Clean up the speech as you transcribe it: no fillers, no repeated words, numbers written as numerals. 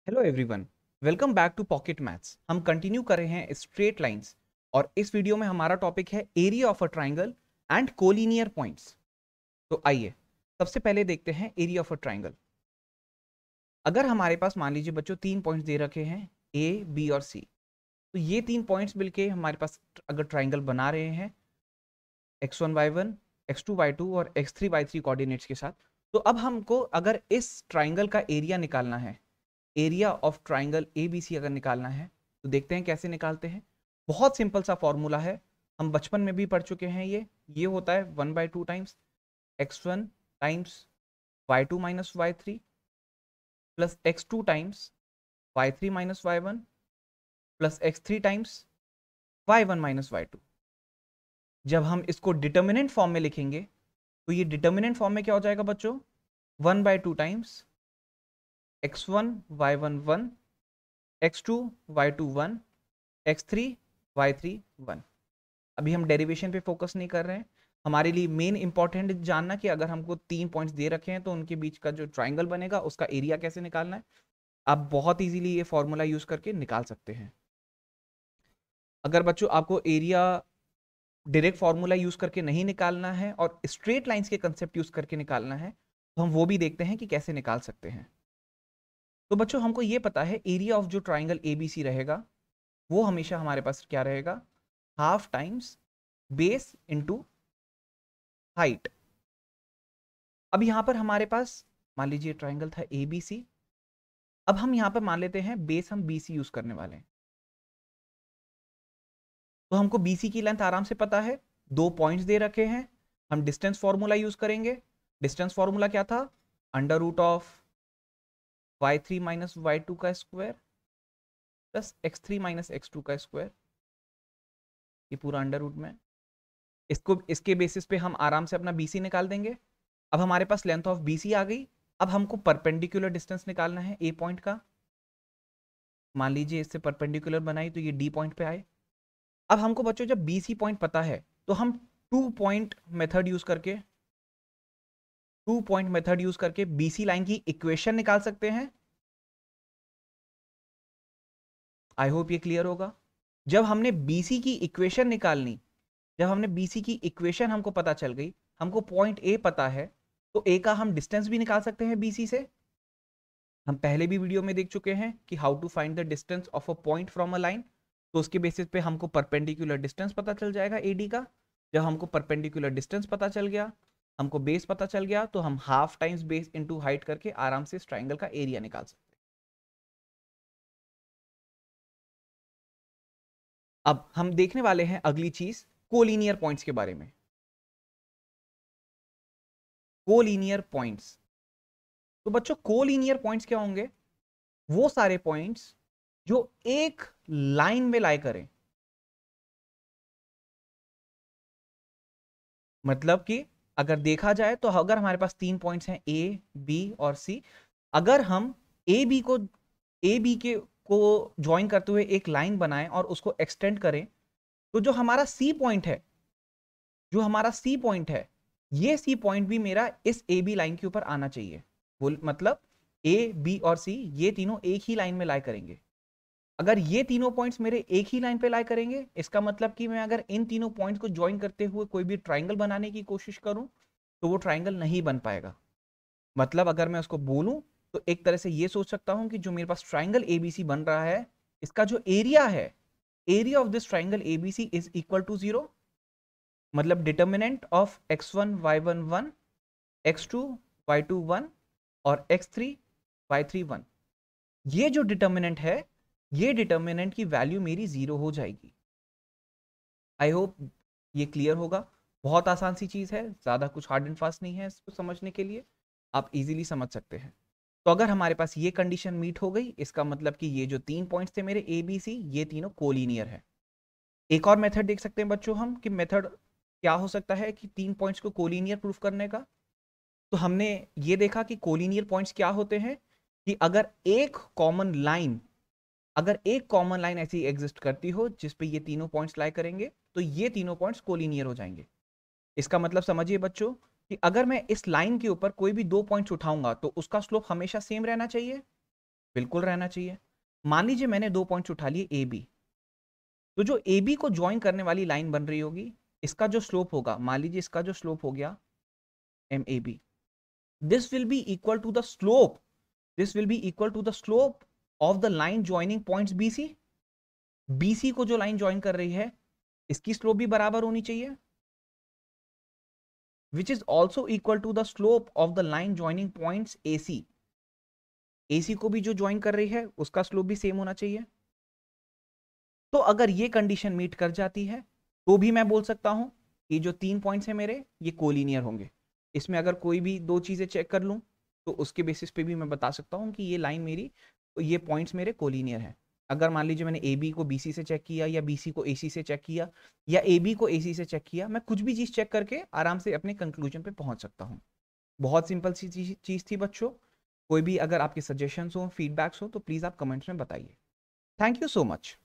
Hello everyone, welcome back to Pocket Maths. हम continue कर रहे हैं स्ट्रेट लाइंस और इस वीडियो में हमारा टॉपिक है area of a triangle and collinear points. तो आइए सबसे पहले देखते हैं एरिया ऑफ अ ट्राइंगल। अगर हमारे पास मान लीजिए बच्चों तीन पॉइंट्स दे रखे हैं ए बी और सी, तो ये तीन पॉइंट्स मिलके हमारे पास अगर ट्राइंगल बना रहे हैं x1 y1 x2 y2 और x3 y3 कोऑर्डिनेट्स के साथ, तो अब हमको अगर इस ट्राइंगल का एरिया निकालना है, area of triangle A B C अगर निकालना है, तो देखते हैं कैसे निकालते हैं। बहुत सिंपल सा फॉर्मूला है, हम बचपन में भी पढ़ चुके हैं। ये होता है 1/2 times x1 times y2 minus y3 plus x2 times y3 minus y1 plus x3 times y1 minus y2। जब हम इसको डिटर्मिनेंट फॉर्म में लिखेंगे तो ये डिटर्मिनेंट फॉर्म में क्या हो जाएगा बच्चों, 1/2 times x1 y1 1 x2 y2 1 x3 y3 1। अभी हम डेरिवेशन पे फोकस नहीं कर रहे हैं। हमारे लिए मेन इंपॉर्टेंट जानना कि अगर हमको तीन पॉइंट्स दे रखे हैं तो उनके बीच का जो ट्राइंगल बनेगा उसका एरिया कैसे निकालना है। आप बहुत इजीली ये फॉर्मूला यूज करके निकाल सकते हैं। अगर बच्चों आपको एरिया डायरेक्ट फॉर्मूला यूज करके नहीं निकालना है और स्ट्रेट लाइंस के कंसेप्ट यूज करके निकालना है, तो हम वो भी देखते हैं कि कैसे निकाल सकते हैं। तो बच्चों हमको ये पता है एरिया ऑफ जो ट्राइंगल ए बी सी रहेगा वो हमेशा हमारे पास क्या रहेगा, half times base into height. अब यहां पर हमारे पास मान लीजिए ट्राइंगल था ए बी सी। अब हम यहां पर मान लेते हैं बेस हम बी सी यूज करने वाले हैं, तो हमको बी सी की लेंथ आराम से पता है। दो पॉइंट्स दे रखे हैं, हम डिस्टेंस फॉर्मूला यूज करेंगे। डिस्टेंस फॉर्मूला क्या था, under root of y3 minus y2 का square plus x3 minus x2 का स्क्वायर, ये पूरा अंडर रूट में। इसको इसके बेसिस पे हम आराम से अपना BC निकाल देंगे। अब हमारे पास लेंथ ऑफ BC आ गई। अब हमको परपेंडिकुलर डिस्टेंस निकालना है ए पॉइंट का। मान लीजिए इससे परपेंडिकुलर बनाई तो ये डी पॉइंट पे आए। अब हमको बच्चों जब BC पॉइंट पता है तो हम टू पॉइंट मेथड यूज करके BC लाइन की इक्वेशन निकाल सकते हैं। आई होप ये क्लियर होगा। जब हमने BC की इक्वेशन निकालनी, जब हमने BC की इक्वेशन हमको पता चल गई, हमको पॉइंट ए पता है, तो ए का हम डिस्टेंस भी निकाल सकते हैं BC से। हम पहले भी वीडियो में देख चुके हैं कि how to find the distance of a point from a line. तो उसके बेसिस पे हमको परपेंडिकुलर डिस्टेंस पता चल जाएगा AD का। जब हमको परपेंडिकुलर डिस्टेंस पता चल गया, हमको बेस पता चल गया, तो हम half times base into height करके आराम से इस ट्राइंगल का एरिया निकाल सकते हैं। अब हम देखने वाले हैं अगली चीज, कोलिनियर पॉइंट्स के बारे में। कोलिनियर पॉइंट्स, तो बच्चों कोलिनियर पॉइंट्स क्या होंगे, वो सारे पॉइंट्स जो एक लाइन में लाई करें। मतलब कि अगर देखा जाए तो अगर हमारे पास तीन पॉइंट्स हैं ए बी और सी, अगर हम ए बी के को ज्वाइन करते हुए एक लाइन बनाएं और उसको एक्सटेंड करें, तो जो हमारा सी पॉइंट है, जो हमारा सी पॉइंट है, ये सी पॉइंट भी मेरा इस ए बी लाइन के ऊपर आना चाहिए। बोल मतलब ए बी और सी ये तीनों एक ही लाइन में लाई करेंगे। अगर ये तीनों पॉइंट्स मेरे एक ही लाइन पे लाई करेंगे, इसका मतलब कि मैं अगर इन तीनों पॉइंट्स को ज्वाइन करते हुए कोई भी ट्राइंगल बनाने की कोशिश करूं, तो वो ट्राइंगल नहीं बन पाएगा। मतलब अगर मैं उसको बोलूं तो एक तरह से ये सोच सकता हूं कि जो मेरे पास ट्राइंगल एबीसी बन रहा है, इसका जो एरिया है, area of this triangle ABC is equal to 0। मतलब determinant of x1 y1 1 x2 y2 1 और x3 y3 1, ये जो डिटर्मिनेंट है, ये डिटर्मिनेंट की वैल्यू मेरी 0 हो जाएगी। आई होप ये क्लियर होगा। बहुत आसान सी चीज है, ज्यादा कुछ हार्ड एंड फास्ट नहीं है इसको समझने के लिए, आप इजीली समझ सकते हैं। तो अगर हमारे पास ये कंडीशन मीट हो गई, इसका मतलब कि ये जो तीन पॉइंट्स थे मेरे ए बी सी, ये तीनों कोलिनियर है। एक और मेथड देख सकते हैं बच्चों हम कि मेथड क्या हो सकता है कि तीन पॉइंट्स को कोलिनियर प्रूफ करने का। तो हमने ये देखा कि कोलिनियर पॉइंट्स क्या होते हैं कि अगर एक कॉमन लाइन ऐसी एग्जिस्ट करती हो जिस पे ये तीनों पॉइंट्स लाई करेंगे, तो ये तीनों पॉइंट्स कोलिनियर हो जाएंगे। इसका मतलब समझिए बच्चों कि अगर मैं इस लाइन के ऊपर कोई भी दो पॉइंट्स उठाऊंगा तो उसका स्लोप हमेशा सेम रहना चाहिए। बिल्कुल रहना चाहिए। मान लीजिए मैंने 2 पॉइंट्स उठा लिए ए बी, तो जो ए बी को ज्वाइन करने वाली लाइन बन रही होगी, इसका जो स्लोप होगा, मान लीजिए इसका जो स्लोप हो गया M A B, this will be equal to the slope, this will be equal to the slope of the line joining points B C. B C को जो लाइन ज्वाइन कर रही है, इसकी स्लोप भी बराबर होनी चाहिए, which is also equal to the slope of the line joining points AC. AC को भी जो ज्वाइन कर रही है उसका स्लोप भी सेम होना चाहिए। तो अगर ये कंडीशन मीट कर जाती है तो भी मैं बोल सकता हूं कि जो 3 पॉइंट्स हैं मेरे ये कोलिनियर होंगे। इसमें अगर कोई भी 2 चीजें चेक कर लूं तो उसके बेसिस पे भी मैं बता सकता हूं कि ये लाइन मेरी, ये पॉइंट्स मेरे कोलिनियर हैं। अगर मान लीजिए मैंने ए बी को बी सी से चेक किया, या बी सी को ए सी से चेक किया, या ए बी को ए सी से चेक किया, मैं कुछ भी चीज चेक करके आराम से अपने कंक्लूजन पे पहुंच सकता हूं। बहुत सिंपल सी चीज थी बच्चों। कोई भी अगर आपके सजेशंस हो, फीडबैक्स हो, तो प्लीज आप कमेंट्स में बताइए। Thank you so much.